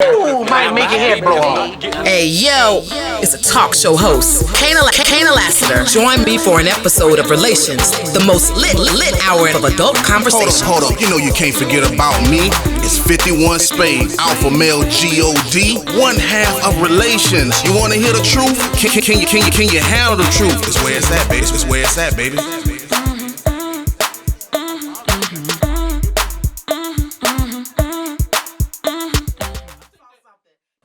Ooh, might make your head blow off. Hey yo, it's a talk show host, Kana Lassiter. Join me for an episode of Relations, the most lit hour of adult conversation. Hold up, you know you can't forget about me. It's 51 Spade, Alpha Male God, one half of Relations. You wanna hear the truth? Can you handle the truth? It's where it's at, baby. It's where it's at, baby.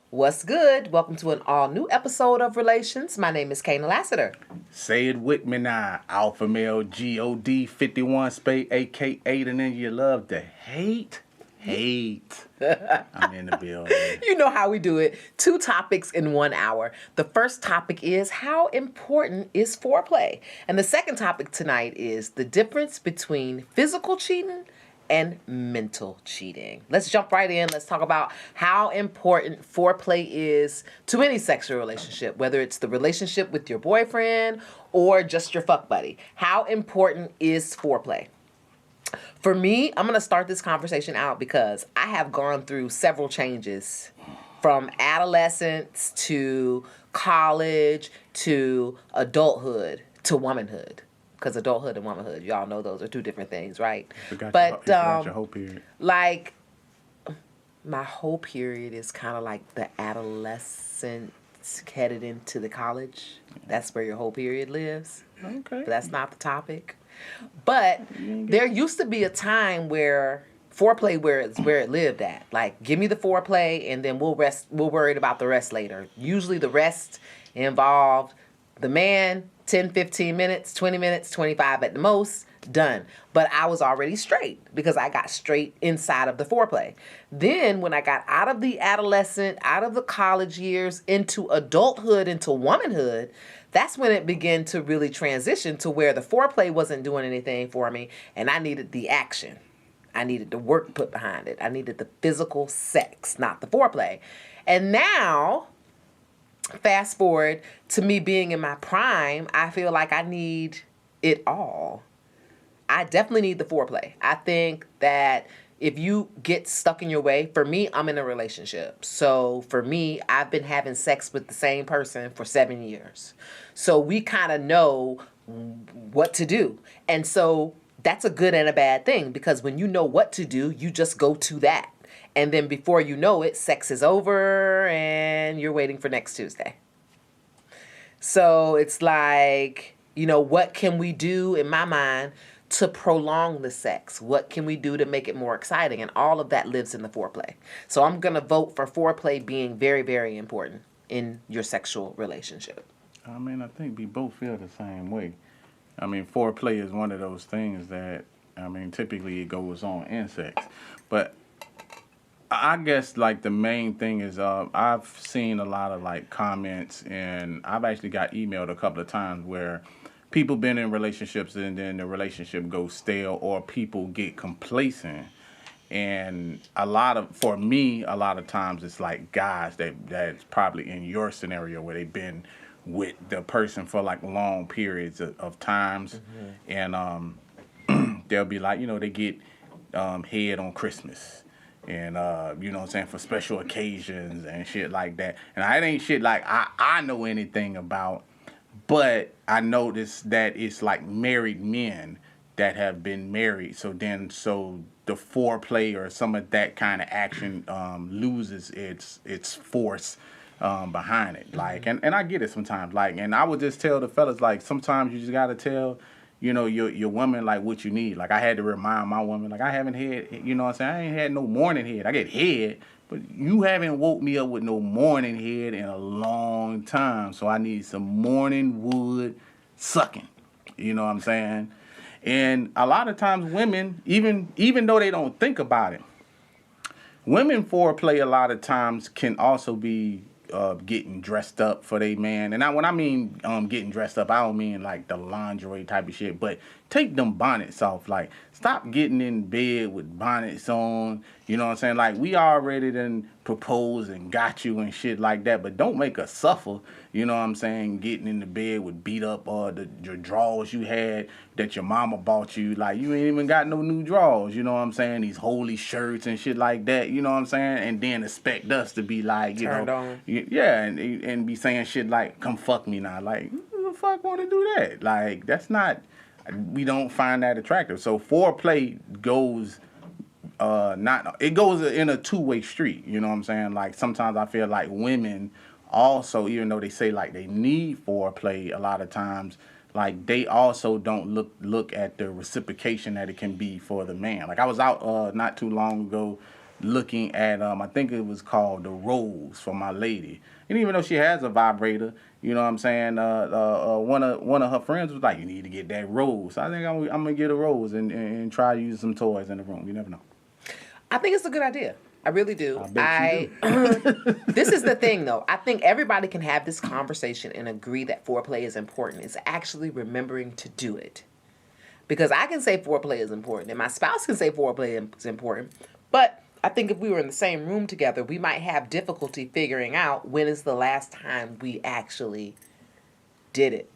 What's good? Welcome to an all-new episode of Relations. My name is Kana Lassiter. Say it with me now. Alpha Male God, 51 Spade, a.k.a. and then you love to hate. I'm in the building. You know how we do it. 2 topics in 1 hour. The first topic is how important is foreplay? And the second topic tonight is the difference between physical cheating and mental cheating. Let's jump right in. Let's talk about how important foreplay is to any sexual relationship, whether it's the relationship with your boyfriend or just your fuck buddy. How important is foreplay? For me, I'm going to start this conversation out because I have gone through several changes from adolescence to college to adulthood to womanhood. Because adulthood and womanhood, y'all know those are 2 different things, right? You forgot your whole period. Like, my whole period is kind of like the adolescent headed into the college. That's where your whole period lives. Okay. But that's not the topic. But there used to be a time where foreplay where it lived at. Like, give me the foreplay and then we'll worry about the rest later. Usually the rest involved the man, 10, 15 minutes, 20 minutes, 25 at the most, done. But I was already straight because I got straight inside of the foreplay. Then when I got out of the adolescent, out of the college years, into adulthood, into womanhood, that's when it began to really transition to where the foreplay wasn't doing anything for me and I needed the action. I needed the work put behind it. I needed the physical sex, not the foreplay. And now, fast forward to me being in my prime, I feel like I need it all. I definitely need the foreplay. I think that if you get stuck in your way, for me, I'm in a relationship. So for me, I've been having sex with the same person for 7 years. So we kind of know what to do. And so that's a good and a bad thing because when you know what to do, you just go to that. And then before you know it, sex is over and you're waiting for next Tuesday. So it's like, what can we do in my mind to prolong the sex? What can we do to make it more exciting? And all of that lives in the foreplay. So I'm going to vote for foreplay being very, very important in your sexual relationship. I mean, I think we both feel the same way. I mean, foreplay is one of those things that, typically it goes on in sex. But I guess, the main thing is I've seen a lot of, comments, and I've actually got emailed a couple of times where people been in relationships and then the relationship goes stale or people get complacent. And for me, a lot of times it's like guys that's probably in your scenario where they've been with the person for, long periods of times. Mm-hmm. And they'll be like, they get head on Christmas. And, for special occasions and shit like that. And it ain't shit I know anything about, but I noticed that it's married men that have been married. So the foreplay or some of that kind of action loses its force behind it. And I get it sometimes. And I would just tell the fellas, sometimes you just got to tell your woman, what you need. I had to remind my woman, I haven't had, I ain't had no morning head. I get head, but you haven't woke me up with no morning head in a long time. So I need some morning wood sucking. You know what I'm saying? And a lot of times women, even though they don't think about it, women foreplay a lot of times can also be getting dressed up for their man. And when I mean getting dressed up, I don't mean the lingerie type of shit, but take them bonnets off. Like, stop getting in bed with bonnets on. You know what I'm saying? Like, we already done proposed and got you and shit like that, but don't make us suffer. You know what I'm saying? Getting in the bed with beat up your drawers you had that your mama bought you. Like, you ain't even got no new drawers. You know what I'm saying? These holy shirts and shit like that. You know what I'm saying? And then expect us to be like, you Turned know, on. yeah, and be saying shit like, come fuck me now. Like, who the fuck want to do that? Like, that's not. We don't find that attractive. So foreplay goes. It goes in a two-way street, you know what I'm saying? Like, sometimes I feel like women also, even though they say like they need foreplay a lot of times, like they also don't look at the reciprocation that it can be for the man. Like, I was out not too long ago looking at I think it was called the Rose for my lady. And even though she has a vibrator, you know what I'm saying, one of her friends was like, you need to get that Rose. So I think I'm gonna get a Rose and try to use some toys in the room. You never know. I think it's a good idea. I really do. I bet you do. This is the thing, though. I think everybody can have this conversation and agree that foreplay is important. It's actually remembering to do it. Because I can say foreplay is important, and my spouse can say foreplay is important, but I think if we were in the same room together, we might have difficulty figuring out when is the last time we actually did it.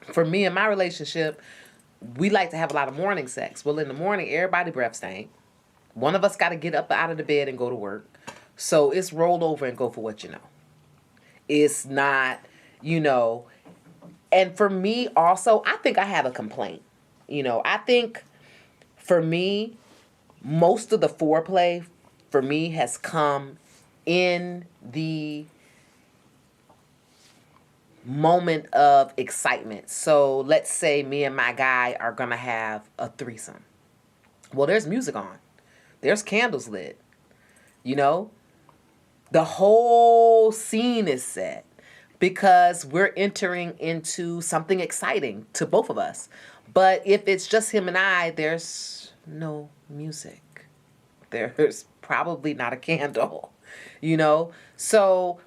For me and my relationship, we like to have a lot of morning sex. Well, in the morning, everybody breath stank. One of us got to get up out of the bed and go to work. So it's roll over and go for what you know. It's not, you know. And for me also, I think I have a complaint. You know, I think for me, most of the foreplay for me has come in the moment of excitement. So let's say me and my guy are going to have a threesome. Well, there's music on. There's candles lit. You know, the whole scene is set because we're entering into something exciting to both of us. But if it's just him and I, there's no music. There's probably not a candle, you know? So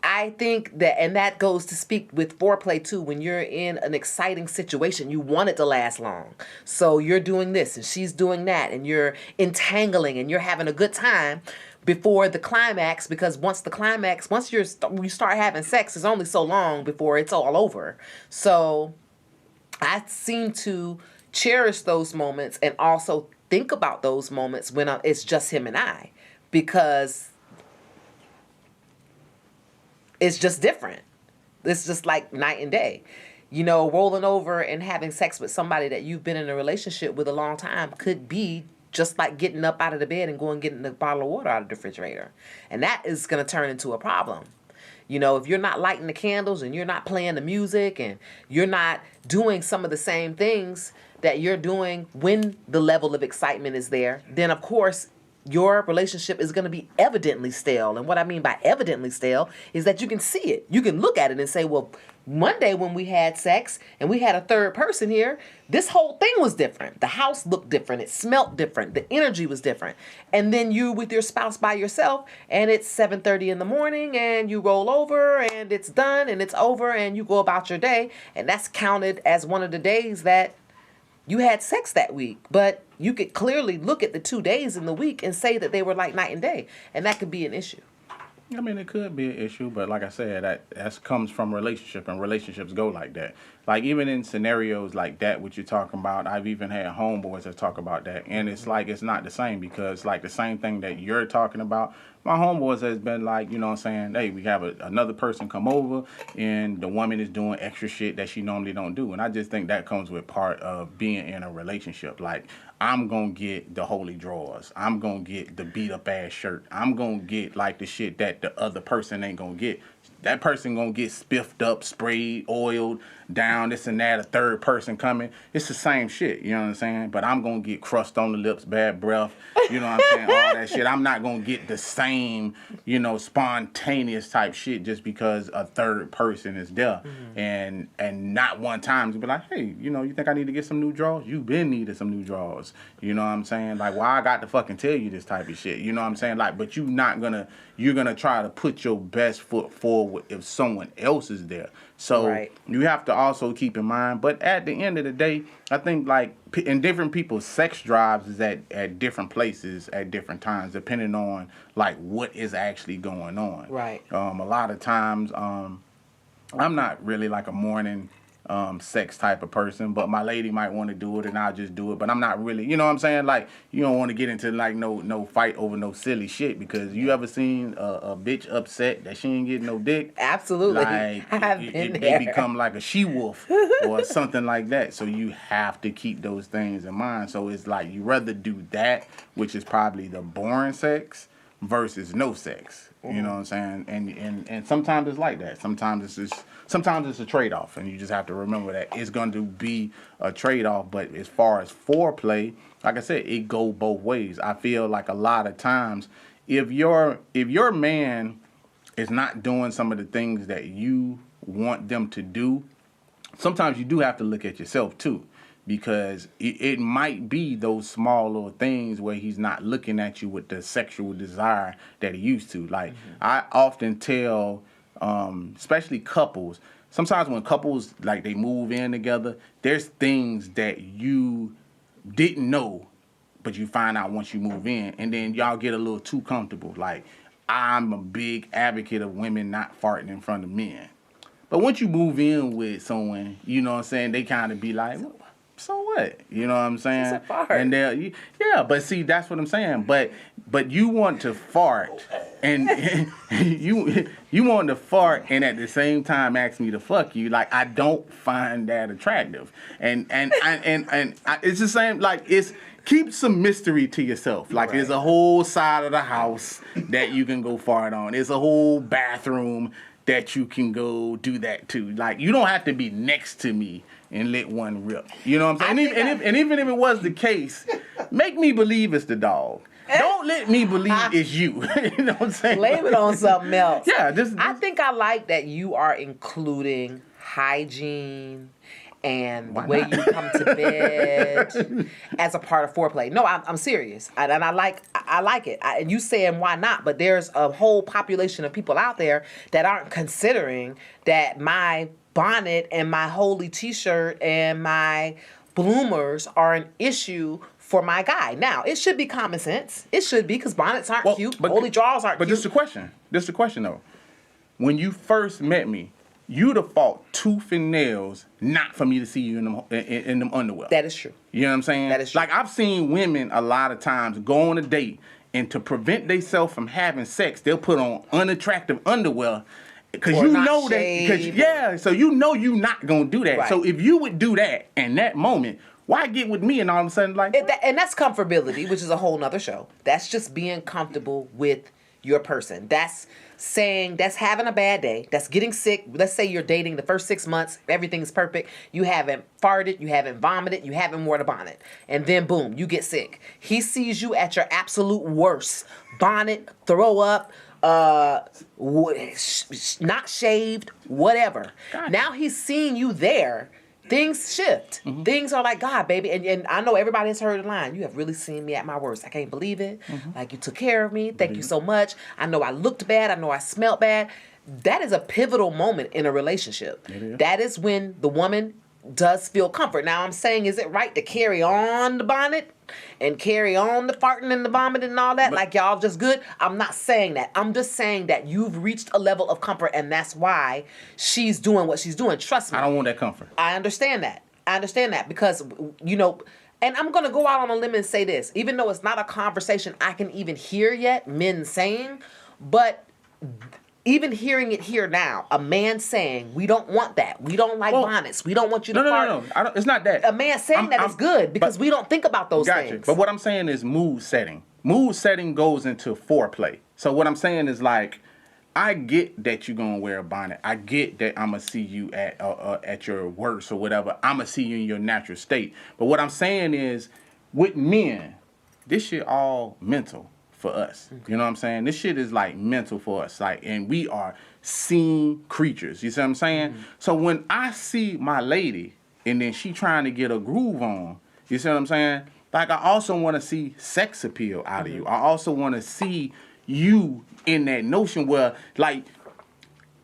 I think that, and that goes to speak with foreplay too. When you're in an exciting situation, you want it to last long. So you're doing this and she's doing that and you're entangling and you're having a good time before the climax, because once you start having sex, it's only so long before it's all over. So I seem to cherish those moments and also think about those moments when it's just him and I, because it's just different. It's just like night and day. You know, rolling over and having sex with somebody that you've been in a relationship with a long time could be just like getting up out of the bed and going and getting a bottle of water out of the refrigerator. And that is going to turn into a problem. You know, if you're not lighting the candles and you're not playing the music and you're not doing some of the same things that you're doing when the level of excitement is there, then of course your relationship is going to be evidently stale. And what I mean by evidently stale is that you can see it. You can look at it and say, well, Monday when we had sex and we had a third person here, this whole thing was different. The house looked different. It smelled different. The energy was different. And then you with your spouse by yourself and it's 7:30 in the morning and you roll over and it's done and it's over and you go about your day. And that's counted as one of the days that you had sex that week. But you could clearly look at the 2 days in the week and say that they were like night and day. And that could be an issue. I mean, it could be an issue, but like I said, that comes from relationship, and relationships go like that. Like, even in scenarios like that, what you're talking about, I've even had homeboys that talk about that, and it's like it's not the same, because like the same thing that you're talking about, my homeboys has been like, you know what I'm saying, hey, we have another person come over, and the woman is doing extra shit that she normally don't do, and I just think that comes with part of being in a relationship. Like, I'm going to get the holy drawers. I'm going to get the beat-up-ass shirt. I'm going to get, like, the shit that the other person ain't going to get. That person going to get spiffed up, sprayed, oiled, down, this and that, a third person coming. It's the same shit, you know what I'm saying? But I'm going to get crust on the lips, bad breath, you know what I'm saying, all that shit. I'm not going to get the same, you know, spontaneous type shit just because a third person is there. Mm-hmm. And not one time to be like, hey, you know, you think I need to get some new drawers? You been needed some new drawers. You know what I'm saying? Like, why I got to fucking tell you this type of shit? You know what I'm saying? Like, but you're going to try to put your best foot forward know if someone else is there. So Right. you have to also keep in mind. But at the end of the day, I think like in different people's sex drives is at different places at different times, depending on like what is actually going on. Right. A lot of times, I'm not really like a morning sex type of person, but my lady might want to do it and I'll just do it. But I'm not really, you know what I'm saying? Like, you don't want to get into like no fight over no silly shit, because you ever seen a bitch upset that she ain't getting no dick? Absolutely. Like, I've been they there. become like a she-wolf or something like that. So you have to keep those things in mind. So it's like you rather do that, which is probably the boring sex, versus no sex. You know what I'm saying? And sometimes it's like that. Sometimes it's a trade-off, and you just have to remember that it's going to be a trade-off. But as far as foreplay, like I said, it go both ways. I feel like a lot of times, if your man is not doing some of the things that you want them to do, sometimes you do have to look at yourself too. Because it might be those small little things where he's not looking at you with the sexual desire that he used to. Like, I often tell, especially couples, sometimes when couples, like, they move in together, there's things that you didn't know, but you find out once you move in, and then y'all get a little too comfortable. Like, I'm a big advocate of women not farting in front of men. But once you move in with someone, you know what I'm saying, they kind of be like, so what? You know what I'm saying? It's a fart. And yeah, but see, that's what I'm saying. But you want to fart, and you want to fart, and at the same time ask me to fuck you. Like, I don't find that attractive. And it's the same. Like, it's keep some mystery to yourself. Like, there's a whole side of the house that you can go fart on. There's a whole bathroom that you can go do that too. Like, you don't have to be next to me and let one rip. You know what I'm saying? And even if it was the case, make me believe it's the dog. Don't let me believe it's you. You know what I'm saying? Blame it on something else. Yeah. I think I like that you are including hygiene and the way you come to bed as a part of foreplay. No, I'm serious, and I like it. And you saying why not? But there's a whole population of people out there that aren't considering that my bonnet and my holy t-shirt and my bloomers are an issue for my guy. Now, it should be common sense. It should be, because bonnets aren't cute. Holy drawers aren't cute. But this is the question. Though. When you first met me, you'd have fought tooth and nails not for me to see you in them underwear. That is true. You know what I'm saying? That is true. Like, I've seen women a lot of times go on a date, and to prevent themselves from having sex, they'll put on unattractive underwear. Because you know that, so you know you're not going to do that. Right. So if you would do that in that moment, why get with me and all of a sudden like... And that's comfortability, which is a whole nother show. That's just being comfortable with your person. That's having a bad day. That's getting sick. Let's say you're dating the first 6 months. Everything's perfect. You haven't farted. You haven't vomited. You haven't worn a bonnet. And then, boom, you get sick. He sees you at your absolute worst. Bonnet, throw up, not shaved, whatever. Gotcha. Now he's seeing you there. Things shift. Mm-hmm. Things are like, God, baby. And I know everybody has heard the line, you have really seen me at my worst. I can't believe it. Mm-hmm. Like, you took care of me. Thank you so much. I know I looked bad. I know I smelled bad. That is a pivotal moment in a relationship. That is when the woman does feel comfort. Now, I'm saying, is it right to carry on the bonnet and carry on the farting and the vomiting and all that? Like, y'all just good? I'm not saying that. I'm just saying that you've reached a level of comfort, and that's why she's doing what she's doing. Trust me. I don't want that comfort. I understand that because, you know, and I'm going to go out on a limb and say this, even though it's not a conversation I can even hear yet, men saying, but even hearing it here now, a man saying, we don't want that. We don't like bonnets. We don't want you to fart. No. It's not that. A man saying that is good because we don't think about those things. But what I'm saying is mood setting. Mood setting goes into foreplay. So what I'm saying is, like, I get that you're going to wear a bonnet. I get that I'm going to see you at your worst or whatever. I'm going to see you in your natural state. But what I'm saying is, with men, this shit all mental for us. You know what I'm saying? This shit is like mental for us. Like, and we are seeing creatures. You see what I'm saying? Mm-hmm. So when I see my lady and then she trying to get a groove on, you see what I'm saying? Like, I also want to see sex appeal out of you. I also want to see you in that notion where, like,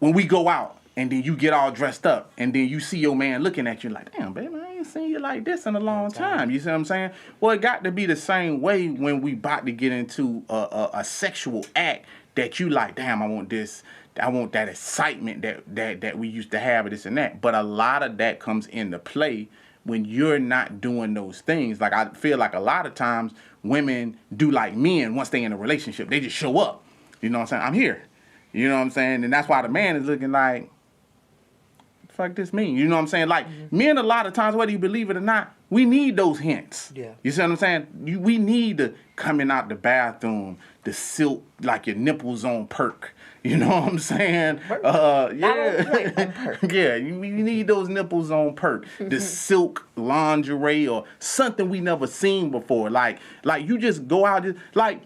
when we go out and then you get all dressed up and then you see your man looking at you like, damn, baby, I ain't seen you like this in a long time. You see what I'm saying? Well, it got to be the same way when we about to get into a sexual act that you like, damn, I want this. I want that excitement that we used to have, this and that. But a lot of that comes into play when you're not doing those things. Like, I feel like a lot of times women do like men once they in a relationship. They just show up. You know what I'm saying? I'm here. You know what I'm saying? And that's why the man is looking like, fuck this mean? You know what I'm saying? Like, men a lot of times, whether you believe it or not, we need those hints. Yeah. You see what I'm saying? We need the coming out the bathroom, the silk, like your nipples on perk. You know what I'm saying? Yeah. Yeah, you need those nipples on perk. The silk lingerie or something we never seen before. Like you just go out, like,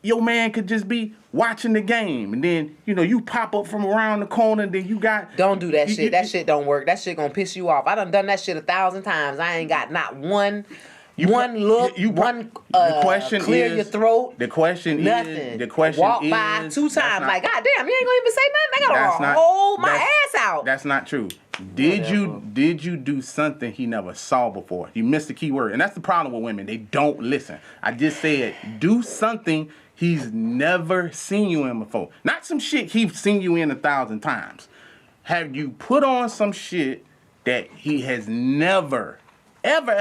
your man could just be watching the game, and then, you know, you pop up from around the corner, and then you got... Don't do that shit. That shit don't work. That shit gonna piss you off. I done that shit 1,000 times. I ain't got not one look, the question clear is, your throat. The question nothing. Is... The question Walk is... by 2 times, not, like, God damn, you ain't gonna even say nothing? I gotta hold my ass out. That's not true. Did you do something he never saw before? You missed the key word. And that's the problem with women. They don't listen. I just said, do something he's never seen you in before. Not some shit he's seen you in 1,000 times. Have you put on some shit that he has never, ever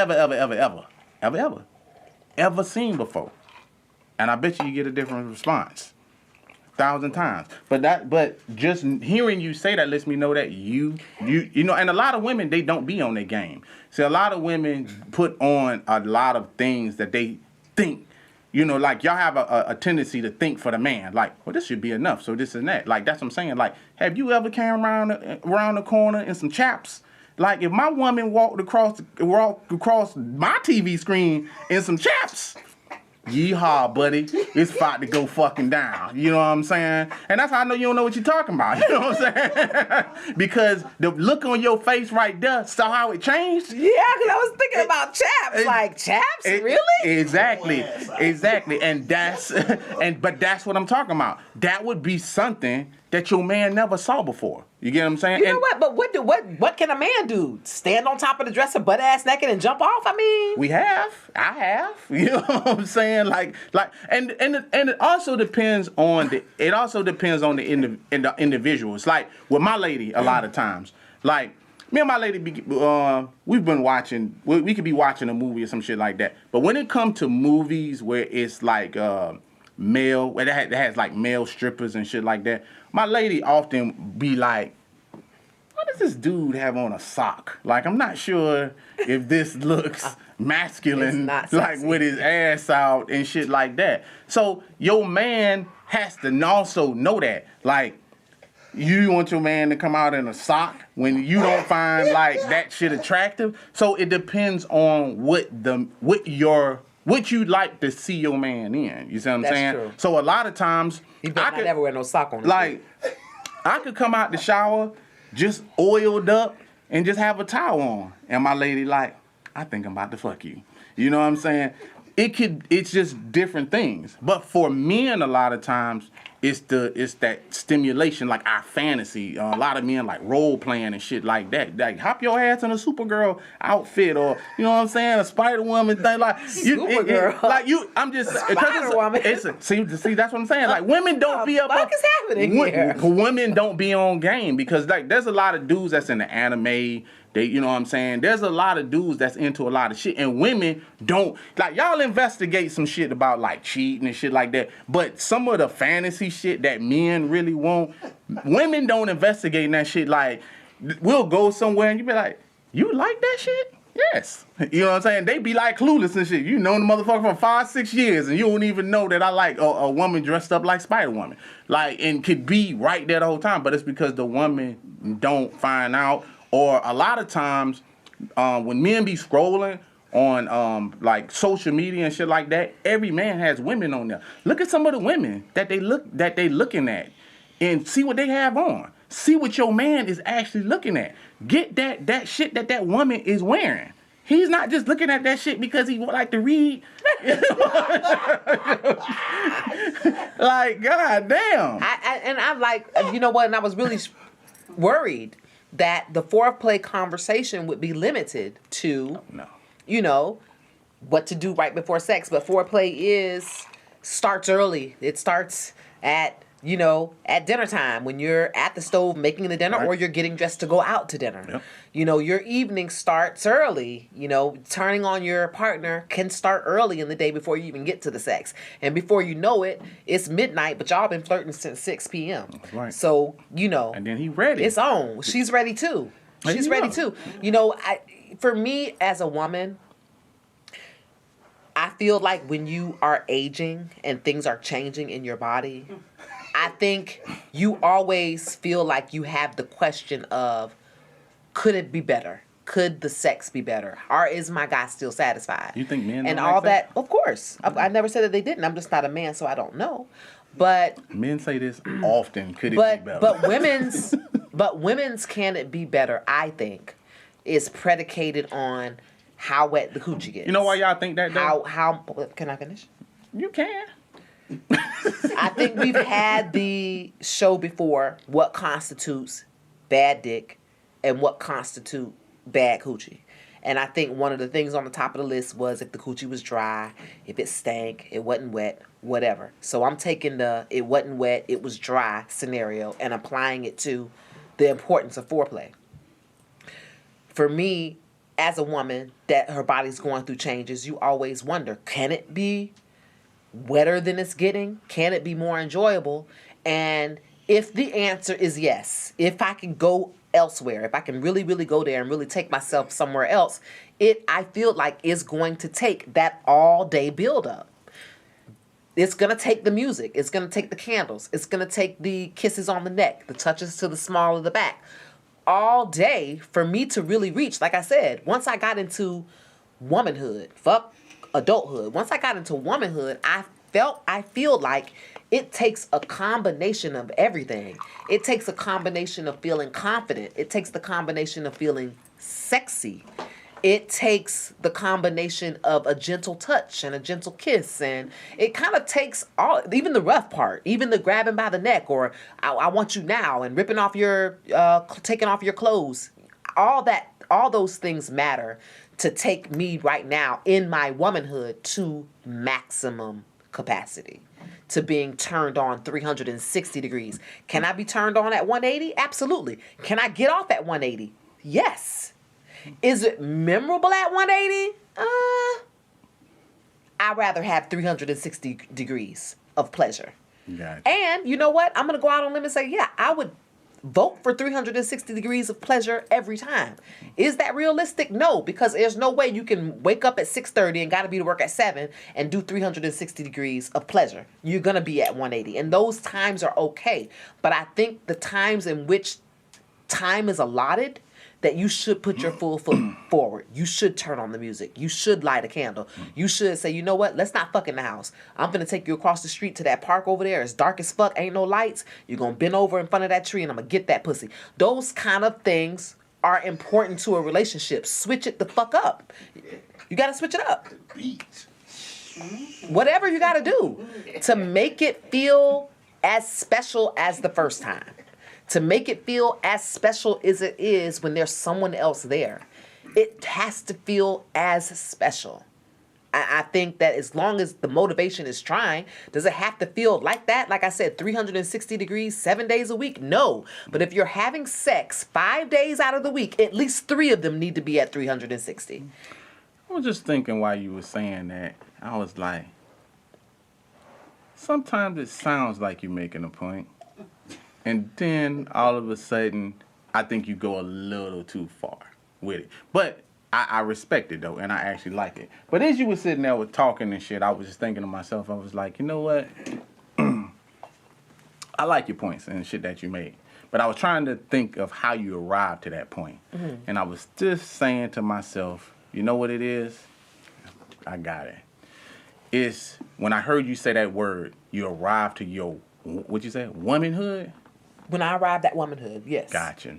seen before? And I bet you get a different response. 1,000 times. But just hearing you say that lets me know that you know, and a lot of women, they don't be on their game. See, a lot of women put on a lot of things that they think, you know, like, y'all have a tendency to think for the man, like, well, this should be enough, so this and that. Like, that's what I'm saying. Like, have you ever came around the corner in some chaps? Like, if my woman walked across my TV screen in some chaps, yeehaw, buddy, it's about to go fucking down. You know what I'm saying? And that's how I know you don't know what you're talking about. You know what I'm saying? Because the look on your face right there, saw how it changed? Yeah, because I was thinking about chaps. Like, chaps? Really? Exactly. And but that's what I'm talking about. That would be something that your man never saw before. You get what I'm saying? You know what? But what can a man do? Stand on top of the dresser, butt ass naked, and jump off? I mean, I have. You know what I'm saying? Like, and it also depends on the individuals. Like with my lady, a lot of times, like me and my lady, we've been watching. We could be watching a movie or some shit like that. But when it comes to movies where it's like male, where it has like male strippers and shit like that, my lady often be like, what does this dude have on a sock? Like, I'm not sure if this looks masculine, like with his ass out and shit like that. So your man has to also know that. Like, you want your man to come out in a sock when you don't find like that shit attractive. So it depends on what you'd like to see your man in. You see what I'm saying? True. So a lot of times, he better not ever wear no sock on. Like, I could come out the shower just oiled up and just have a towel on, and my lady like, I think I'm about to fuck you. You know what I'm saying? It's just different things. But for men, a lot of times, it's that stimulation, like our fantasy. A lot of men like role playing and shit like that. Like, hop your ass in a Supergirl outfit, or you know what I'm saying, a Spider Woman thing. Like Supergirl. I'm just Spider Woman. See, that's what I'm saying. Like, women don't be up. What is happening here? Women don't be on game because like there's a lot of dudes that's in the anime. You know what I'm saying? There's a lot of dudes that's into a lot of shit, and women don't. Like, y'all investigate some shit about like cheating and shit like that, but some of the fantasy shit that men really want, women don't investigate that shit. Like, we'll go somewhere and you be like, you like that shit? Yes. You know what I'm saying? They be like clueless and shit. You know the motherfucker for 5-6 years and you don't even know that I like a woman dressed up like Spider-Woman. Like, and could be right there the whole time, but it's because the woman don't find out. Or a lot of times, when men be scrolling on like social media and shit like that, every man has women on there. Look at some of the women that they looking at, and see what they have on. See what your man is actually looking at. Get that shit that woman is wearing. He's not just looking at that shit because he like to read. Like, god damn. I'm like, you know what? And I was really worried that the foreplay conversation would be limited to, you know, what to do right before sex. But foreplay starts early. It starts at, you know, at dinner time when you're at the stove making the dinner, or you're getting dressed to go out to dinner. Yep. You know, your evening starts early. You know, turning on your partner can start early in the day before you even get to the sex. And before you know it, it's midnight, but y'all been flirting since 6 p.m. Right. So, you know. And then he ready. It's on. She's ready too. She's ready too. You know, for me as a woman, I feel like when you are aging and things are changing in your body, I think you always feel like you have the question of, could it be better? Could the sex be better? Or is my guy still satisfied? You think men and don't all like that? Of course. I never said that they didn't. I'm just not a man, so I don't know. But men say this often. Could it be better? But women's can it be better, I think, is predicated on how wet the coochie gets. You know why y'all think that? How can I finish? You can. I think we've had the show before, what constitutes bad dick and what constitute bad coochie. And I think one of the things on the top of the list was if the coochie was dry, if it stank, it wasn't wet, whatever. So I'm taking the it wasn't wet, it was dry scenario and applying it to the importance of foreplay. For me, as a woman that her body's going through changes, you always wonder, can it be wetter than it's getting? Can it be more enjoyable? And if the answer is yes, if I can go elsewhere, if I can really, really go there and really take myself somewhere else, I feel like it's going to take that all day build up. It's going to take the music. It's going to take the candles. It's going to take the kisses on the neck, the touches to the small of the back. All day for me to really reach, like I said, once I got into womanhood, fuck adulthood. Once I got into womanhood, I feel like it takes a combination of everything. It takes a combination of feeling confident. It takes the combination of feeling sexy. It takes the combination of a gentle touch and a gentle kiss. And it kind of takes even the rough part, even the grabbing by the neck or I want you now and ripping off taking off your clothes. All those things matter to take me right now in my womanhood to maximum capacity, to being turned on 360 degrees. Can I be turned on at 180? Absolutely. Can I get off at 180? Yes. Is it memorable at 180? I'd rather have 360 degrees of pleasure. Gotcha. And you know what? I'm going to go out on a limb and say, yeah, I would vote for 360 degrees of pleasure every time. Is that realistic? No, because there's no way you can wake up at 6:30 and got to be to work at 7 and do 360 degrees of pleasure. You're going to be at 180. And those times are okay. But I think the times in which time is allotted, that you should put your full foot forward. You should turn on the music. You should light a candle. You should say, you know what? Let's not fuck in the house. I'm going to take you across the street to that park over there. It's dark as fuck. Ain't no lights. You're going to bend over in front of that tree and I'm going to get that pussy. Those kind of things are important to a relationship. Switch it the fuck up. You got to switch it up. Whatever you got to do to make it feel as special as the first time. To make it feel as special as it is when there's someone else there. It has to feel as special. I think that as long as the motivation is trying, does it have to feel like that? Like I said, 360 degrees, 7 days a week? No. But if you're having sex 5 days out of the week, at least 3 of them need to be at 360. I was just thinking while you were saying that, I was like, sometimes it sounds like you're making a point. And then, all of a sudden, I think you go a little too far with it. But I respect it, though, and I actually like it. But as you were sitting there with talking and shit, I was just thinking to myself, I was like, you know what? I like your points and shit that you made. But I was trying to think of how you arrived to that point. Mm-hmm. And I was just saying to myself, you know what it is? I got it. It's when I heard you say that word, you arrived to your, what'd you say, womanhood? When I arrived at womanhood, yes. Gotcha.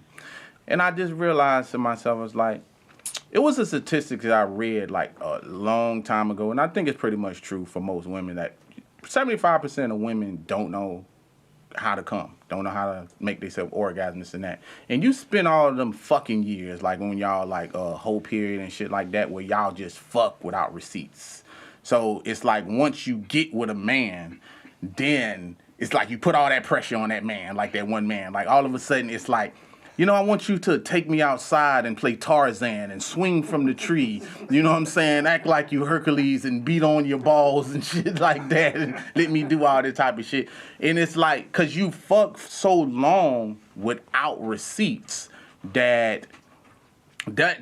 And I just realized to myself, I was like, it was a statistic that I read like a long time ago, and I think it's pretty much true for most women that 75% of women don't know how to come, don't know how to make themselves orgasm, this and that. And you spend all of them fucking years, like when y'all like whole period and shit like that, where y'all just fuck without receipts. So it's like once you get with a man, then it's like you put all that pressure on that man, like that one man. Like all of a sudden it's like, you know, I want you to take me outside and play Tarzan and swing from the tree. You know what I'm saying? Act like you Hercules and beat on your balls and shit like that and let me do all this type of shit. And it's like, because you fuck so long without receipts that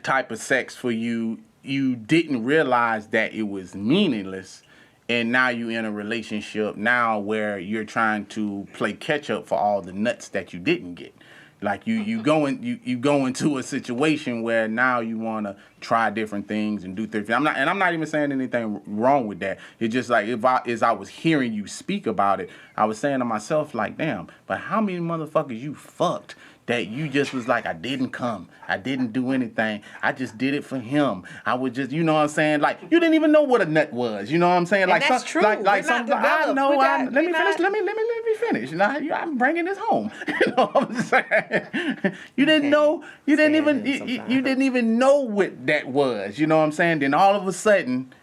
type of sex for you, you didn't realize that it was meaningless. And now you in a relationship now where you're trying to play catch up for all the nuts that you didn't get. Like you go into a situation where now you want to try different things and do things. I'm not even saying anything wrong with that. It's just like as I was hearing you speak about it, I was saying to myself like, damn, but how many motherfuckers you fucked that you just was like, I didn't come, I didn't do anything, I just did it for him. I would just, you know what I'm saying? Like you didn't even know what a nut was. You know what I'm saying? And like that's true. Like some, I know. Let me finish. Let me finish. Now I'm bringing this home. You know what I'm saying? You didn't know. You didn't even. You didn't even know what that was. You know what I'm saying? Then all of a sudden,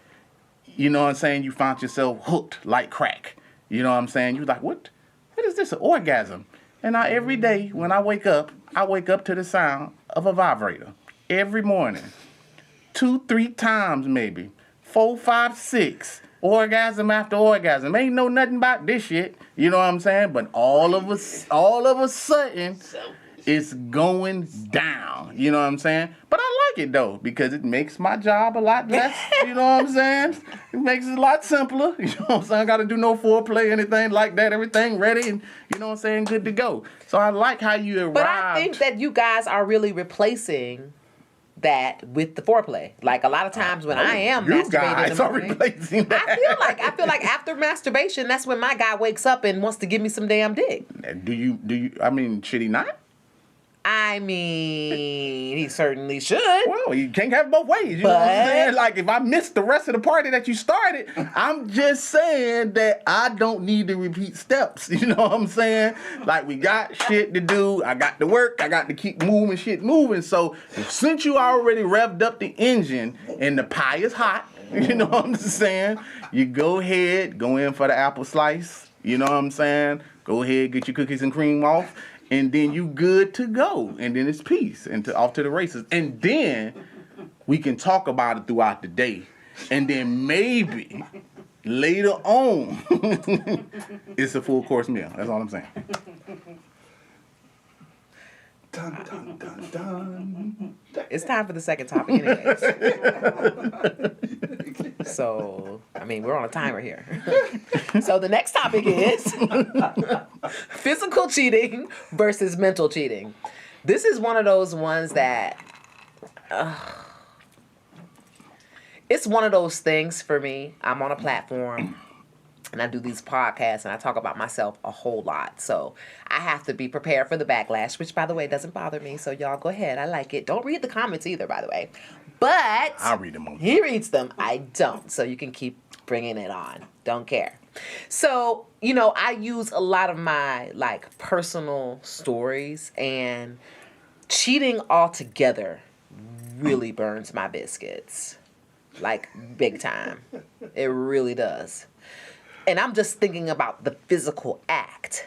you know what I'm saying? You found yourself hooked like crack. You know what I'm saying? You was like, what? What is this? An orgasm? And now every day when I wake up to the sound of a vibrator. Every morning. 2-3 times maybe. 4, 5, 6. Orgasm after orgasm. Ain't know nothing about this shit. You know what I'm saying? But all of a sudden, it's going down. You know what I'm saying? But I like it though, because it makes my job a lot less. You know what I'm saying? It makes it a lot simpler. You know what I'm saying? I got to do no foreplay, anything like that. Everything ready and, you know what I'm saying, good to go. So I like how you arrived. But I think that you guys are really replacing that with the foreplay. Like a lot of times when I am you masturbating guys in the are morning, replacing that. I feel like after masturbation, that's when my guy wakes up and wants to give me some damn dick. Do you, I mean, should he not? I mean, he certainly should. Well, you can't have it both ways. You know what I'm saying? Like, if I miss the rest of the party that you started, I'm just saying that I don't need to repeat steps. You know what I'm saying? Like, we got shit to do. I got to work. I got to keep moving. So, since you already revved up the engine and the pie is hot, you know what I'm saying? You go ahead, go in for the apple slice. You know what I'm saying? Go ahead, get your cookies and cream off. And then you good to go. And then it's peace. And off to the races. And then we can talk about it throughout the day. And then maybe later on, it's a full course meal. That's all I'm saying. Dun, dun, dun, dun. It's time for the second topic anyways. So, I mean, we're on a timer here. So the next topic is physical cheating versus mental cheating. This is one of those ones that it's one of those things for me. I'm on a platform and I do these podcasts and I talk about myself a whole lot. So I have to be prepared for the backlash, which, by the way, doesn't bother me. So y'all go ahead. I like it. Don't read the comments either, by the way. But I'll read them. He reads them. I don't. So you can keep bringing it on. Don't care. So, you know, I use a lot of my, like, personal stories, and cheating altogether really burns my biscuits. Like, big time. It really does. And I'm just thinking about the physical act.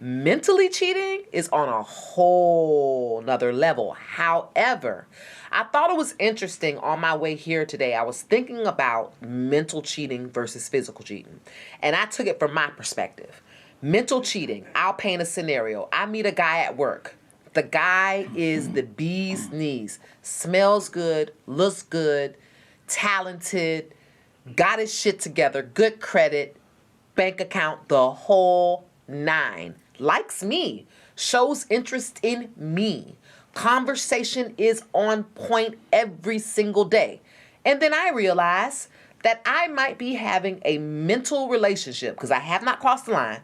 Mentally cheating is on a whole nother level. However, I thought it was interesting on my way here today. I was thinking about mental cheating versus physical cheating. And I took it from my perspective. Mental cheating, I'll paint a scenario. I meet a guy at work. The guy is the bee's knees. Smells good, looks good, talented, got his shit together, good credit, bank account, the whole 9. Likes me, shows interest in me. Conversation is on point every single day. And then I realize that I might be having a mental relationship, because I have not crossed the line.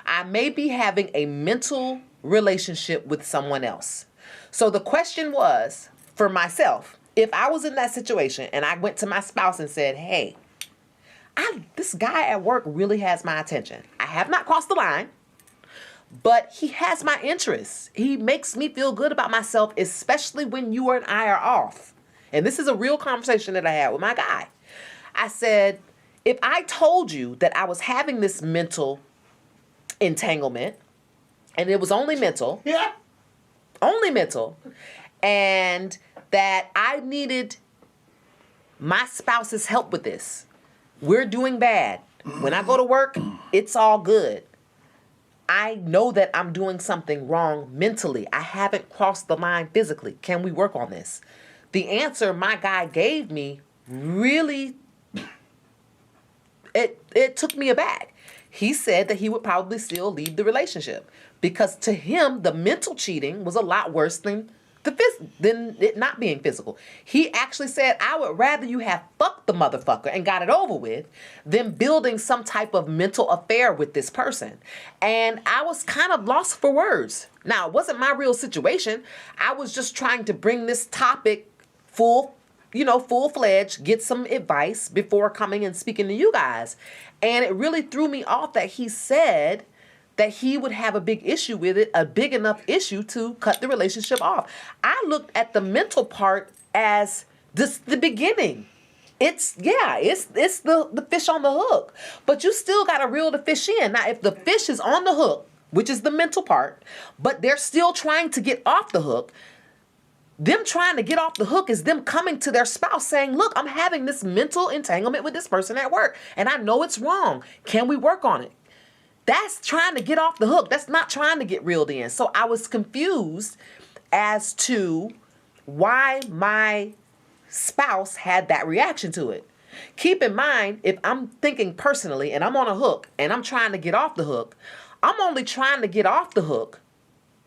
I may be having a mental relationship with someone else. So the question was, for myself, if I was in that situation and I went to my spouse and said, hey, this guy at work really has my attention. I have not crossed the line, But he has my interests. He makes me feel good about myself, especially when you and I are off. And this is a real conversation that I had with my guy. I said, if I told you that I was having this mental entanglement, and it was only mental, and that I needed my spouse's help with this. We're doing bad. When I go to work, it's all good. I know that I'm doing something wrong mentally. I haven't crossed the line physically. Can we work on this? The answer my guy gave me really, it took me aback. He said that he would probably still leave the relationship because to him, the mental cheating was a lot worse than it not being physical. He actually said, I would rather you have fucked the motherfucker and got it over with than building some type of mental affair with this person. And I was kind of lost for words. Now, it wasn't my real situation. I was just trying to bring this topic full-fledged, get some advice before coming and speaking to you guys. And it really threw me off that he said that he would have a big issue with it, a big enough issue to cut the relationship off. I looked at the mental part as the beginning. It's the fish on the hook. But you still got to reel the fish in. Now, if the fish is on the hook, which is the mental part, but they're still trying to get off the hook, them trying to get off the hook is them coming to their spouse saying, look, I'm having this mental entanglement with this person at work, and I know it's wrong. Can we work on it? That's trying to get off the hook. That's not trying to get reeled in. So I was confused as to why my spouse had that reaction to it. Keep in mind, if I'm thinking personally and I'm on a hook and I'm trying to get off the hook, I'm only trying to get off the hook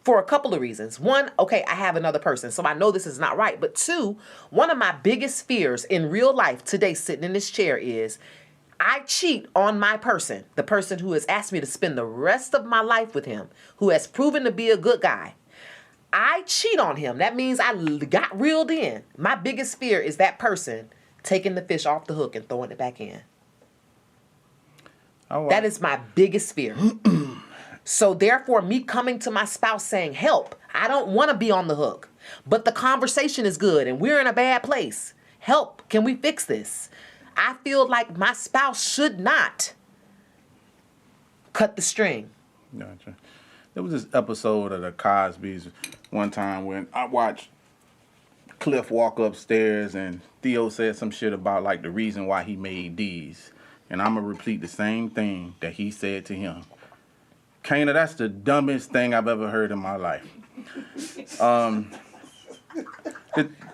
for a couple of reasons. One, okay, I have another person, so I know this is not right. But two, one of my biggest fears in real life today sitting in this chair is I cheat on my person, the person who has asked me to spend the rest of my life with him, who has proven to be a good guy. I cheat on him. That means I got reeled in. My biggest fear is that person taking the fish off the hook and throwing it back in. Oh, wow. That is my biggest fear. So therefore, me coming to my spouse saying, help, I don't want to be on the hook, but the conversation is good and we're in a bad place. Help, can we fix this? I feel like my spouse should not cut the string. Gotcha. There was this episode of the Cosby's one time when I watched Cliff walk upstairs and Theo said some shit about like the reason why he made these. And I'm going to repeat the same thing that he said to him. Kana, that's the dumbest thing I've ever heard in my life.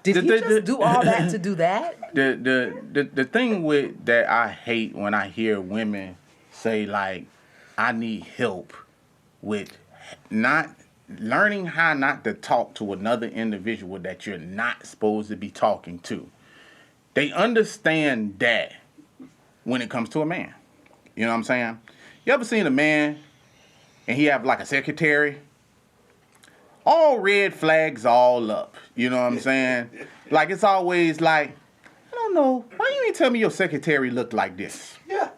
Did he just do all that to do that? The thing with that I hate when I hear women say like, I need help with not learning how not to talk to another individual that you're not supposed to be talking to. They understand that when it comes to a man. You know what I'm saying? You ever seen a man and he have like a secretary? All red flags all up. You know what I'm saying? Like it's always like, I don't know, why you ain't tell me your secretary look like this? Yeah.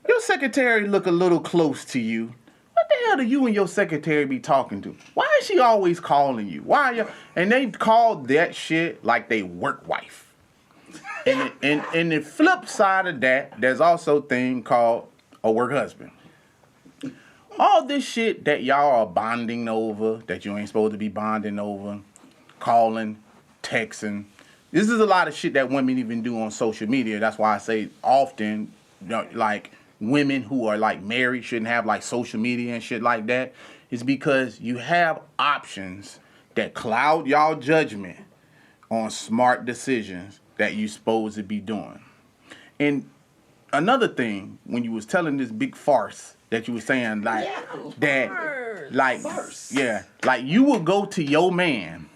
Your secretary look a little close to you. What the hell do you and your secretary be talking to? Why is she always calling you? Why are you? And they call that shit like they work wife. And the flip side of that, there's also a thing called a work husband. All this shit that y'all are bonding over, that you ain't supposed to be bonding over, calling, texting. This is a lot of shit that women even do on social media. That's why I say often, you know, like women who are like married shouldn't have like social media and shit like that. It's because you have options that cloud y'all judgment on smart decisions that you supposed to be doing. And another thing, when you was telling this big farce that you were saying, like, like you would go to your man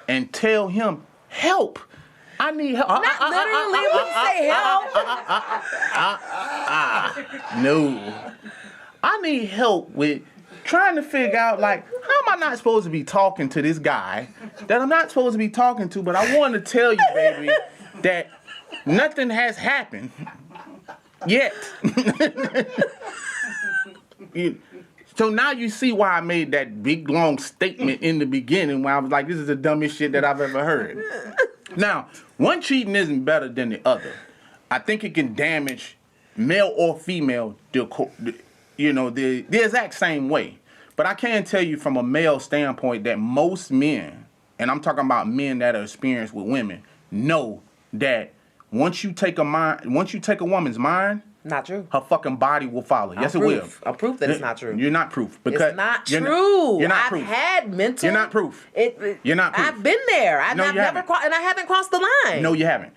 and tell him, help. I need help. Not literally, we say help. No. I need help with trying to figure out, like, how am I not supposed to be talking to this guy that I'm not supposed to be talking to, but I want to tell you, baby, that nothing has happened yet. So now you see why I made that big long statement in the beginning where I was like, this is the dumbest shit that I've ever heard. Now, one cheating isn't better than the other. I think it can damage male or female, the exact same way. But I can tell you from a male standpoint that most men, and I'm talking about men that are experienced with women, know that once you take a woman's mind, not true. Her fucking body will follow. Yes, it will. I'm proof that it's not true. You're not proof. Because it's not true. You're not I've proof. had mental. You're not proof. You're not proof. I've been there. I've never and I haven't crossed the line. No, you haven't.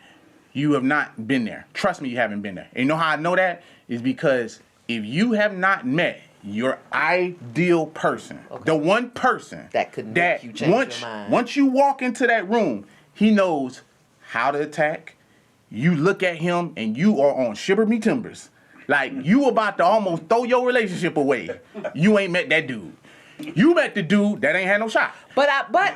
You have not been there. Trust me, you haven't been there. And you know how I know that? Is because if you have not met your ideal person, the one person that could make you change your mind. Once you walk into that room, he knows how to attack. You look at him and you are on shiver me timbers. Like you about to almost throw your relationship away. You ain't met that dude. You met the dude that ain't had no shot. But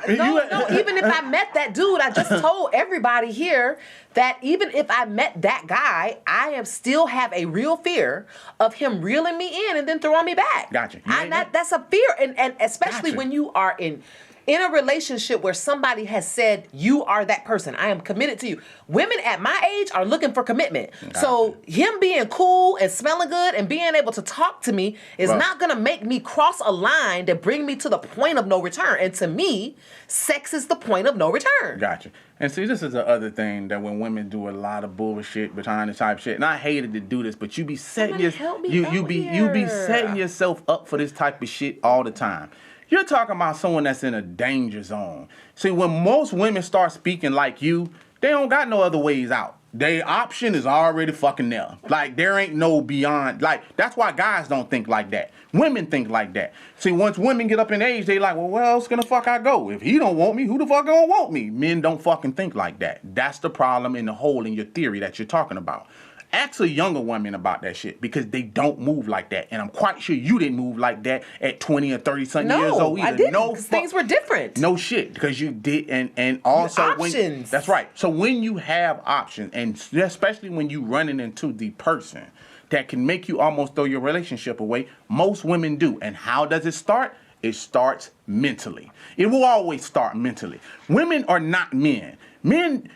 even if I met that dude, I just told everybody here that even if I met that guy, I still have a real fear of him reeling me in and then throwing me back. Gotcha. That's a fear, and especially when you are in a relationship where somebody has said, you are that person. I am committed to you. Women at my age are looking for commitment. Gotcha. So him being cool and smelling good and being able to talk to me is not going to make me cross a line to bring me to the point of no return. And to me, sex is the point of no return. Gotcha. And see, this is the other thing that when women do a lot of bullshit behind the type shit, and I hated to do this, but you be setting you be setting yourself up for this type of shit all the time. You're talking about someone that's in a danger zone. See, when most women start speaking like you, they don't got no other ways out. Their option is already fucking there. Like, there ain't no beyond. Like, that's why guys don't think like that. Women think like that. See, once women get up in age, they like, well, where else gonna fuck I go? If he don't want me, who the fuck gonna want me? Men don't fucking think like that. That's the problem in the hole in your theory that you're talking about. Ask a younger woman about that shit because they don't move like that. And I'm quite sure you didn't move like that at 20 or 30-something years old either. I didn't. No, things were different. No shit, because you did. And also options. That's right. So when you have options, and especially when you running into the person that can make you almost throw your relationship away, most women do. And how does it start? It starts mentally. It will always start mentally. Women are not men. Men,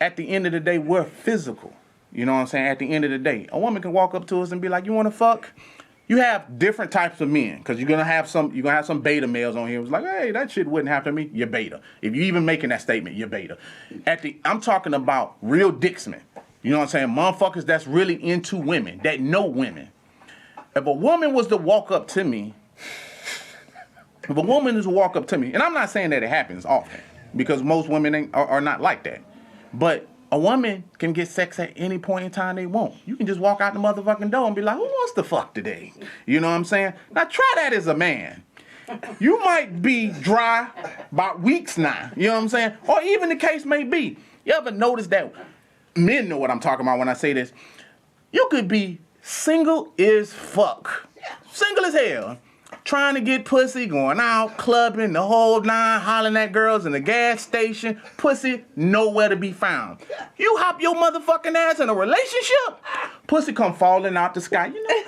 at the end of the day, we're physical. You know what I'm saying? At the end of the day, a woman can walk up to us and be like, "You want to fuck?" You have different types of men because you're gonna have some beta males on here who's like, "Hey, that shit wouldn't happen to me." You're beta. If you even making that statement, you're beta. I'm talking about real dicksmen. You know what I'm saying? Motherfuckers that's really into women, that know women. If a woman was to walk up to me, and I'm not saying that it happens often because most women are not like that, but a woman can get sex at any point in time they want. You can just walk out the motherfucking door and be like, who wants to fuck today? You know what I'm saying? Now try that as a man. You might be dry about weeks now. You know what I'm saying? Or even the case may be. You ever notice that men know what I'm talking about when I say this? You could be single as fuck. Single as hell. Trying to get pussy, going out, clubbing, the whole nine, hollering at girls in the gas station. Pussy nowhere to be found. You hop your motherfucking ass in a relationship, pussy come falling out the sky. You know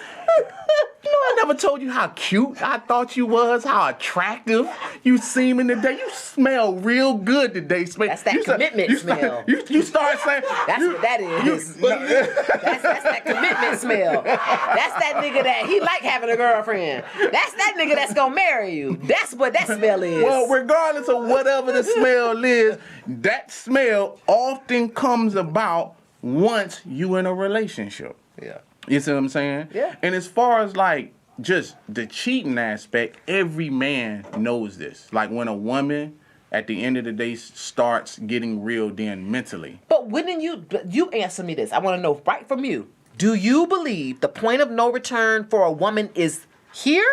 I never told you how cute I thought you was, how attractive you seem in the day. You smell real good today. That's that commitment smell. You start saying... That's what that is. That's that commitment smell. That's that nigga that he like having a girlfriend. That's that nigga that's gonna marry you. That's what that smell is. Well, regardless of whatever the smell is, that smell often comes about once you in a relationship. Yeah. You see what I'm saying? Yeah. And as far as like just the cheating aspect, every man knows this. Like when a woman at the end of the day starts getting reeled in mentally. But wouldn't you answer me this? I want to know right from you. Do you believe the point of no return for a woman is here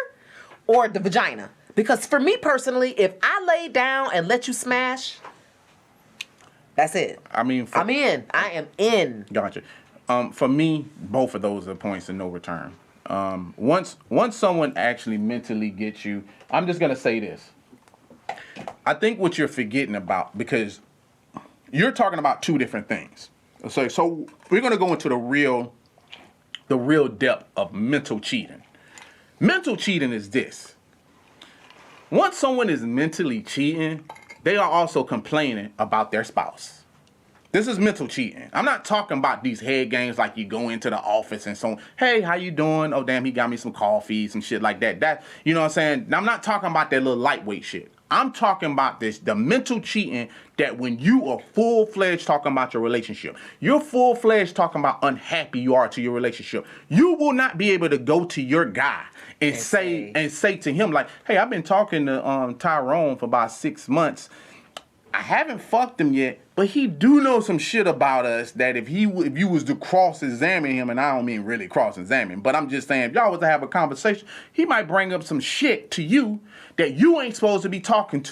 or the vagina? Because for me personally, if I lay down and let you smash, that's it. I mean, I'm in. I am in. Gotcha. For me, both of those are points of no return. Once someone actually mentally gets you, I'm just gonna say this. I think what you're forgetting about, because you're talking about two different things. So we're gonna go into the real depth of mental cheating. Mental cheating is this. Once someone is mentally cheating, they are also complaining about their spouse. This is mental cheating. I'm not talking about these head games like you go into the office and so, hey, how you doing? Oh, damn, he got me some coffee, some shit like that. That, you know what I'm saying? I'm not talking about that little lightweight shit. I'm talking about the mental cheating that when you are full-fledged talking about your relationship, you're full-fledged talking about unhappy you are to your relationship. You will not be able to go to your guy and say to him like, hey, I've been talking to Tyrone for about 6 months. I haven't fucked him yet, but he do know some shit about us that if you was to cross-examine him, and I don't mean really cross-examine, but I'm just saying if y'all was to have a conversation, he might bring up some shit to you that you ain't supposed to be talking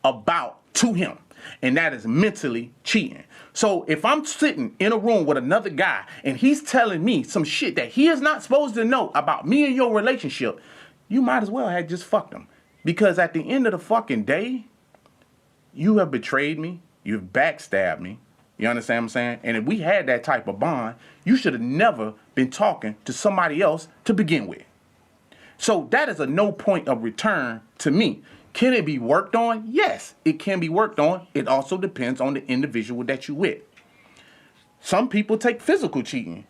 about to him. And that is mentally cheating. So if I'm sitting in a room with another guy and he's telling me some shit that he is not supposed to know about me and your relationship, you might as well have just fucked him. Because at the end of the fucking day, you have betrayed me. You've backstabbed me. You understand what I'm saying? And if we had that type of bond, you should have never been talking to somebody else to begin with. So that is a no point of return to me. Can it be worked on? Yes, it can be worked on. It also depends on the individual that you with. Some people take physical cheating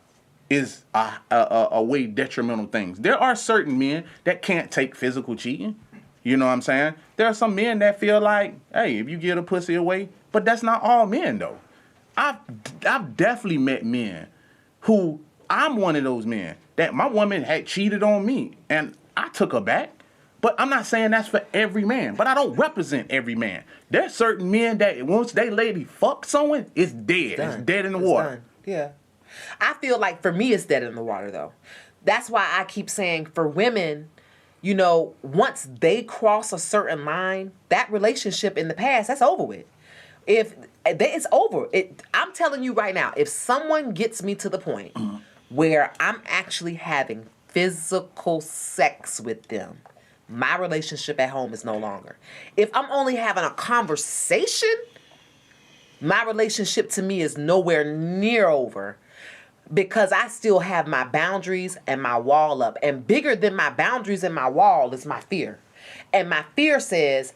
is a way detrimental things. There are certain men that can't take physical cheating. You know what I'm saying? There are some men that feel like, hey, if you get a pussy away, but that's not all men though. I've definitely met men who, I'm one of those men that my woman had cheated on me and I took her back. But I'm not saying that's for every man. But I don't represent every man. There's certain men that once they lady fuck someone, it's dead. It's dead in the water. Done. Yeah. I feel like for me it's dead in the water though. That's why I keep saying for women, you know, once they cross a certain line, that relationship in the past, that's over with. It's over. I'm telling you right now, if someone gets me to the point where I'm actually having physical sex with them, my relationship at home is no longer. If I'm only having a conversation, my relationship to me is nowhere near over because I still have my boundaries and my wall up. And bigger than my boundaries and my wall is my fear. And my fear says,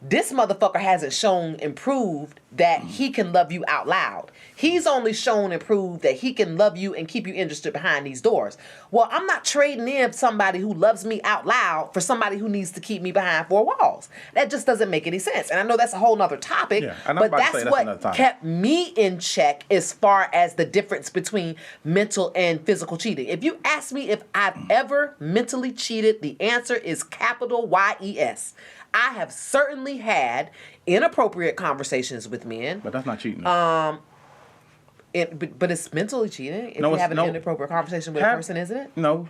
this motherfucker hasn't shown and proved that he can love you out loud. He's only shown and proved that he can love you and keep you interested behind these doors. Well, I'm not trading in somebody who loves me out loud for somebody who needs to keep me behind four walls. That just doesn't make any sense. And I know that's a whole nother topic, but that's what kept me in check as far as the difference between mental and physical cheating. If you ask me if I've ever mentally cheated, the answer is capital Y-E-S. I have certainly had inappropriate conversations with men. But that's not cheating. But it's mentally cheating if you have an inappropriate conversation with a person, isn't it? No.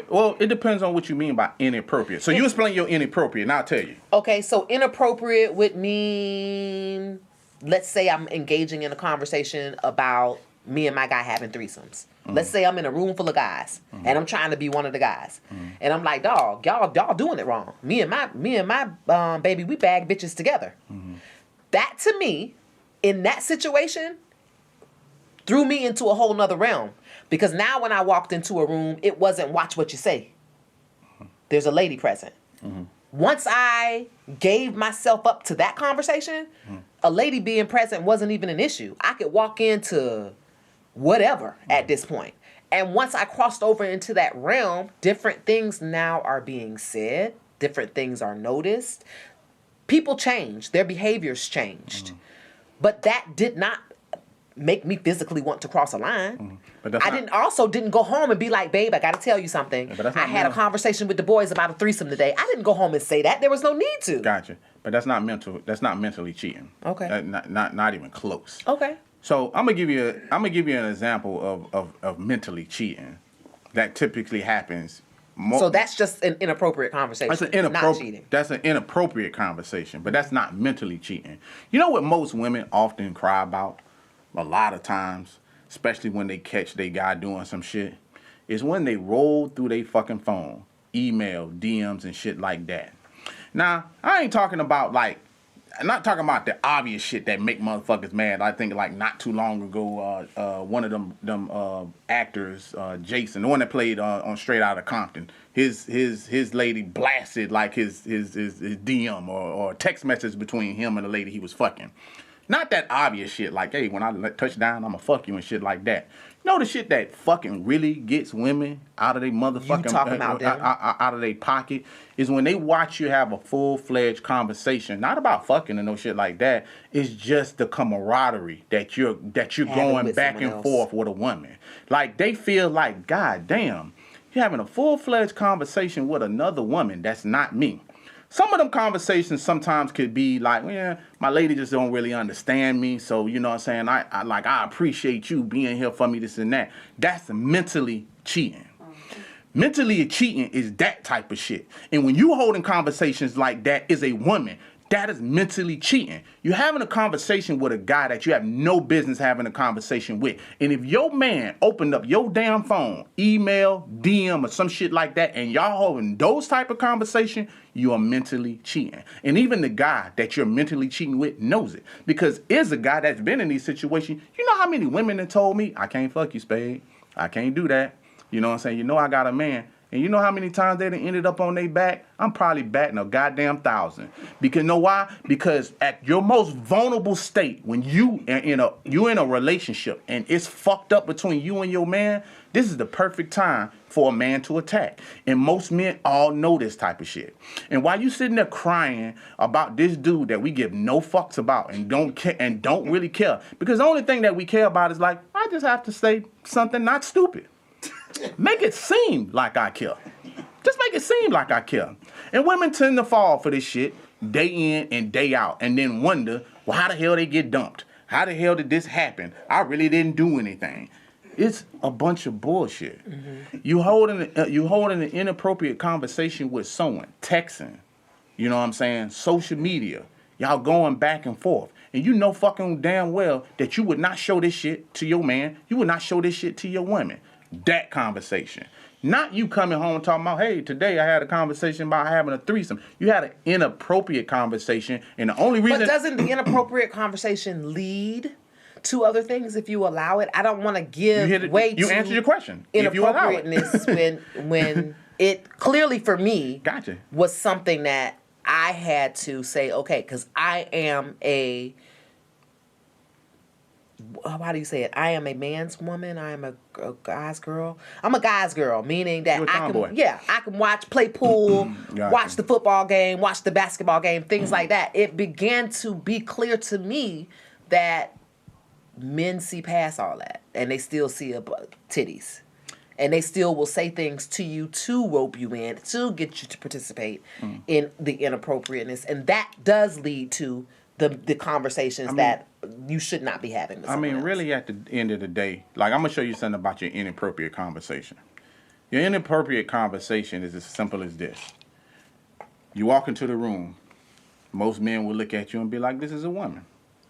Well, it depends on what you mean by inappropriate. So you explain your inappropriate, and I'll tell you. Okay, so inappropriate would mean, let's say I'm engaging in a conversation about me and my guy having threesomes. Let's say I'm in a room full of guys and I'm trying to be one of the guys. And I'm like, dog, y'all doing it wrong. Me and my baby, we bag bitches together. That to me, in that situation, threw me into a whole nother realm. Because now when I walked into a room, it wasn't watch what you say. There's a lady present. Once I gave myself up to that conversation, a lady being present wasn't even an issue. I could walk into whatever at this point. And once I crossed over into that realm, different things now are being said. Different things are noticed. People change. Their behaviors changed. But that did not make me physically want to cross a line. But I didn't go home and be like, babe, I got to tell you something. I had a conversation with the boys about a threesome today. I didn't go home and say that. There was no need to. Gotcha. But that's not mental. That's not mentally cheating. Okay. Not even close. Okay. So I'm gonna give you an example of mentally cheating that typically happens. So that's just an inappropriate conversation. Not cheating. That's an inappropriate conversation, but that's not mentally cheating. You know what most women often cry about? A lot of times, especially when they catch their guy doing some shit, is when they roll through their fucking phone, email, DMs, and shit like that. Now, I ain't talking about like I'm not talking about the obvious shit that make motherfuckers mad. I think like not too long ago, one of them actors, Jason, the one that played on Straight Outta Compton, his lady blasted like his DM or text message between him and the lady he was fucking. Not that obvious shit like, hey, when I touch down, I'ma fuck you and shit like that. You know the shit that fucking really gets women out of their motherfucking out of their pocket is when they watch you have a full-fledged conversation, not about fucking and no shit like that. It's just the camaraderie that you're going back and forth with a woman. Like they feel like, God damn, you're having a full-fledged conversation with another woman that's not me. Some of them conversations sometimes could be like, yeah, my lady just don't really understand me. So, you know what I'm saying? I appreciate you being here for me, this and that. That's mentally cheating. Mentally cheating is that type of shit. And when you holding conversations like that as a woman, that is mentally cheating. You're having a conversation with a guy that you have no business having a conversation with. And if your man opened up your damn phone, email, DM, or some shit like that, and y'all holding those type of conversation, you are mentally cheating. And even the guy that you're mentally cheating with knows it. Because is a guy that's been in these situations, you know how many women have told me, I can't fuck you, Spade. I can't do that. You know what I'm saying? You know I got a man. And you know how many times they done ended up on their back? I'm probably batting a goddamn 1,000. Because you know why? Because at your most vulnerable state, when you in a relationship and it's fucked up between you and your man, this is the perfect time for a man to attack. And most men all know this type of shit. And while you sitting there crying about this dude that we give no fucks about and don't really care, because the only thing that we care about is like, I just have to say something not stupid. Make it seem like I care. Just make it seem like I care. And women tend to fall for this shit day in and day out and then wonder, well, how the hell they get dumped? How the hell did this happen? I really didn't do anything. It's a bunch of bullshit. Mm-hmm. You holding an inappropriate conversation with someone, texting, you know what I'm saying, social media, y'all going back and forth. And you know fucking damn well that you would not show this shit to your man. You would not show this shit to your woman. That conversation. Not you coming home talking about, hey, today I had a conversation about having a threesome. You had an inappropriate conversation, and the only reason... But doesn't the inappropriate conversation lead to other things if you allow it? I don't want to give way to... You answered your question. Inappropriateness when it clearly for me gotcha. Was something that I had to say, okay, because I am a... How do you say it? I am a man's woman. I am a guy's girl. I'm a guy's girl, meaning that I can play pool, watch the football game, watch the basketball game, things like that. It began to be clear to me that men see past all that, and they still see titties, and they still will say things to you to rope you in, to get you to participate in the inappropriateness, and that does lead to the conversations that you should not be having with someone else. Really at the end of the day, like I'm going to show you something about your inappropriate conversation. Your inappropriate conversation is as simple as this. You walk into the room, most men will look at you and be like, this is a woman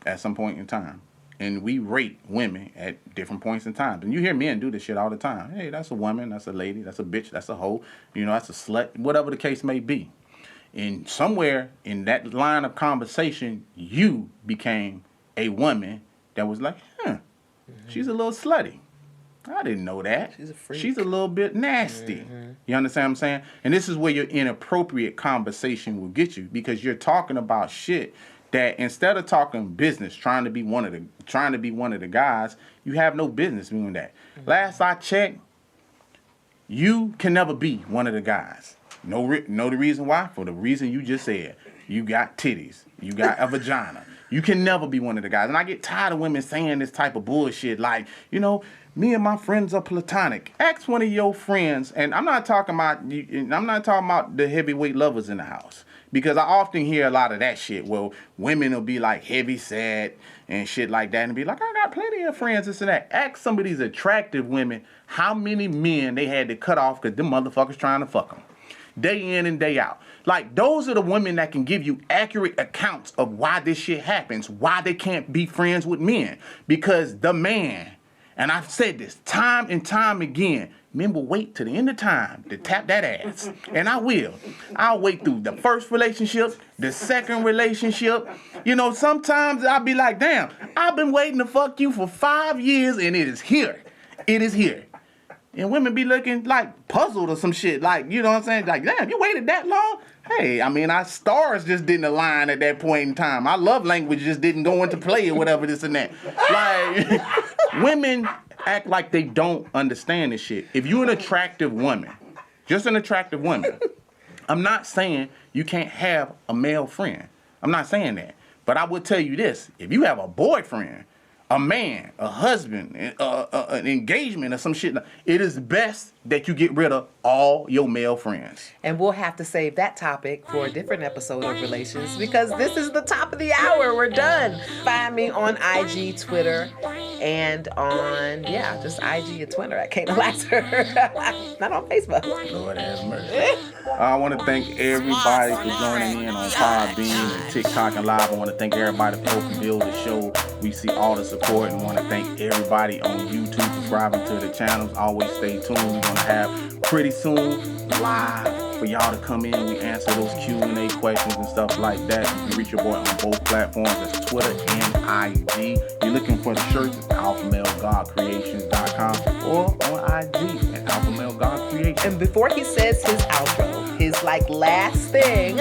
at some point in time. And we rate women at different points in time. And you hear men do this shit all the time. Hey, that's a woman, that's a lady, that's a bitch, that's a hoe, that's a slut, whatever the case may be. And somewhere in that line of conversation, you became a woman that was like, she's a little slutty. I didn't know that. She's a freak. She's a little bit nasty. Mm-hmm. You understand what I'm saying? And this is where your inappropriate conversation will get you, because you're talking about shit that instead of talking business, trying to be one of the guys, you have no business doing that. Mm-hmm. Last I checked, you can never be one of the guys. Know the reason why? For the reason you just said. You got titties. You got a vagina. You can never be one of the guys. And I get tired of women saying this type of bullshit like, me and my friends are platonic. Ask one of your friends, and I'm not talking about the heavyweight lovers in the house. Because I often hear a lot of that shit. Well, women will be like heavy set and shit like that and be like, I got plenty of friends, this and that. Ask some of these attractive women how many men they had to cut off because them motherfuckers trying to fuck them. Day in and day out. Like, those are the women that can give you accurate accounts of why this shit happens, why they can't be friends with men. Because the man, and I've said this time and time again, Men will wait to the end of time to tap that ass. And I will. I'll wait through the first relationship, the second relationship. You know, sometimes I'll be like, damn, I've been waiting to fuck you for 5 years and it is here. It is here. And women be looking like puzzled or some shit. Like, you know what I'm saying? Like, damn, you waited that long? Hey, I mean, our stars just didn't align at that point in time. Our love language just didn't go into play or whatever, this and that. Like, women act like they don't understand this shit. If you're an attractive woman, just an attractive woman, I'm not saying you can't have a male friend. I'm not saying that. But I would tell you this. If you have a boyfriend, a man, a husband, an engagement or some shit, it is best that you get rid of all your male friends. And we'll have to save that topic for a different episode of Relations because this is the top of the hour. We're done. Find me on IG, Twitter, and on, just IG and Twitter at Kana Lasser. Not on Facebook. Lord have mercy. I want to thank everybody for joining in on Podbean and TikTok and Live. I want to thank everybody for helping build the show. We see all the support and want to thank everybody on YouTube subscribing to the channels. Always stay tuned. We're going to have pretty soon live for y'all to come in. We answer those Q&A questions and stuff like that. You can reach your boy on both platforms. That's Twitter and IG. You're looking for the shirts, it's alphamalegodcreations.com or on IG at alphamalegodcreations. And before he says his outro, his last thing,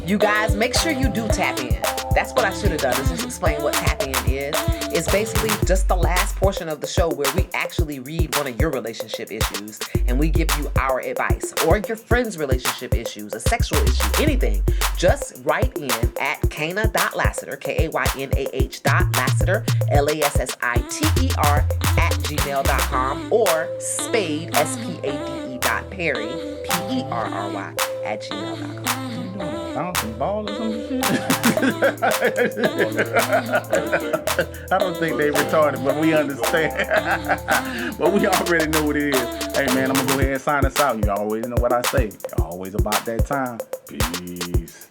you guys make sure you do tap in. That's what I should have done, is just explain what tap in is. It's basically just the last portion of the show where we actually read one of your relationship issues and we give you our advice, or your friend's relationship issues, a sexual issue, anything. Just write in at kana.lassiter, KAYNAH.Lassiter, LASSITER @gmail.com, or spade, SPADE.Perry, PERRY @gmail.com. Bouncing ball or some shit? I don't think they retarded, but we understand. But we already know what it is. Hey, man, I'm going to go ahead and sign us out. You always know what I say. Always about that time. Peace.